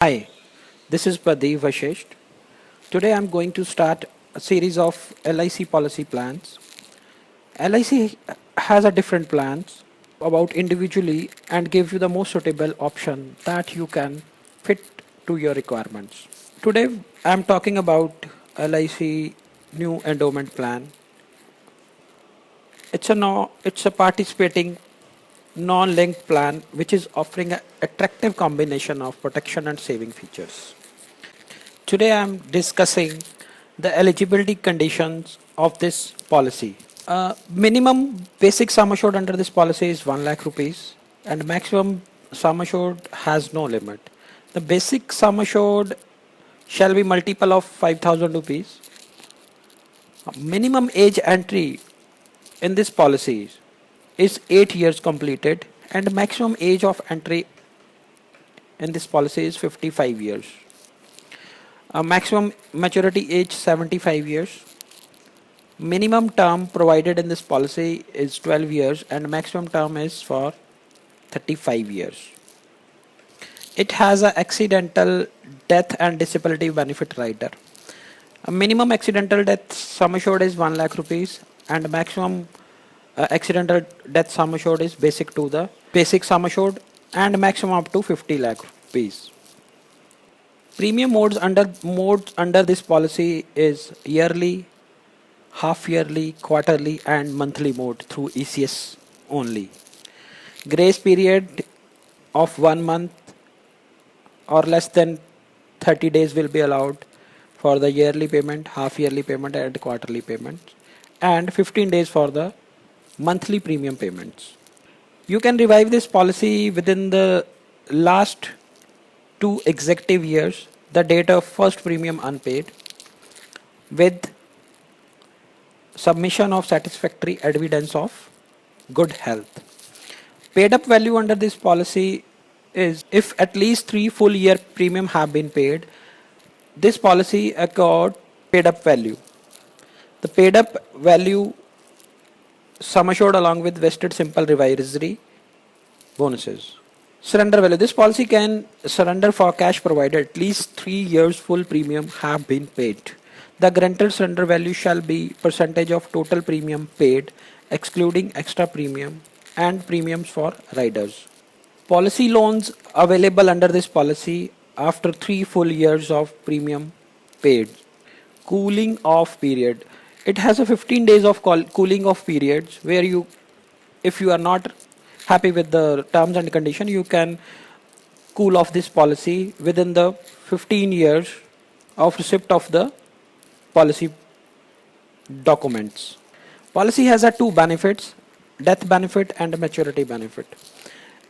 Hi, this is Pradeep Vashisht. Today I'm going to start a series of LIC policy plans. LIC has a different plans about individually and give you the most suitable option that you can fit to your requirements. Today I'm talking about LIC new endowment plan. It's a participating non-linked plan which is offering an attractive combination of protection and saving features. Today I am discussing the eligibility conditions of this policy. Minimum basic sum assured under this policy is 1 lakh rupees and maximum sum assured has no limit. The basic sum assured shall be multiple of 5,000 rupees. Minimum age entry in this policy is 8 years completed and maximum age of entry in this policy is 55 years. Maximum maturity age 75 years. Minimum term provided in this policy is 12 years and maximum term is for 35 years. It has a accidental death and disability benefit rider. A minimum accidental death sum assured is 1 lakh rupees and maximum accidental death sum assured is basic to the basic sum assured and maximum up to 50 lakh rupees. Premium modes under this policy is yearly, half yearly, quarterly and monthly mode through ECS only. Grace period of 1 month or less than 30 days will be allowed for the yearly payment, half yearly payment and quarterly payment, and 15 days for the monthly premium payments. You can revive this policy within the last 2 executive years, the date of first premium unpaid, with submission of satisfactory evidence of good health. Paid up value under this policy is if at least 3 full year premium have been paid, this policy accord paid up value. The paid up value sum assured along with vested simple revisory bonuses. Surrender value. This policy can surrender for cash provided at least 3 years full premium have been paid. The granted surrender value shall be percentage of total premium paid, excluding extra premium and premiums for riders. Policy loans available under this policy after 3 full years of premium paid. Cooling off period. It has a 15 days of cooling off periods where you, if you are not happy with the terms and condition, you can cool off this policy within the 15 years of receipt of the policy documents. Policy has a 2 benefits, death benefit and maturity benefit.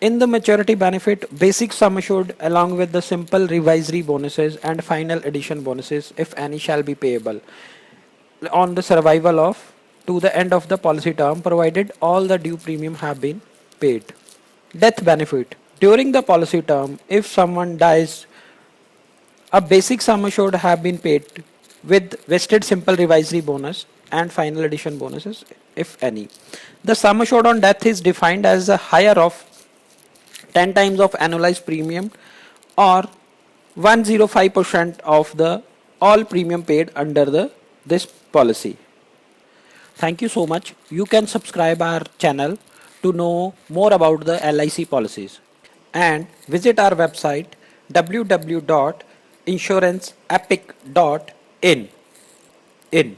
In the maturity benefit, basic sum assured along with the simple revisory bonuses and final addition bonuses, if any, shall be payable on the survival of to the end of the policy term, provided all the due premium have been paid. Death benefit. During the policy term, if someone dies, a basic sum assured have been paid with vested simple revisory bonus and final addition bonuses, if any. The sum assured on death is defined as a higher of 10 times of annualized premium or 105% of the all premium paid under this policy. Thank you so much. You can subscribe our channel to know more about the LIC policies and visit our website www.insuranceepic.in.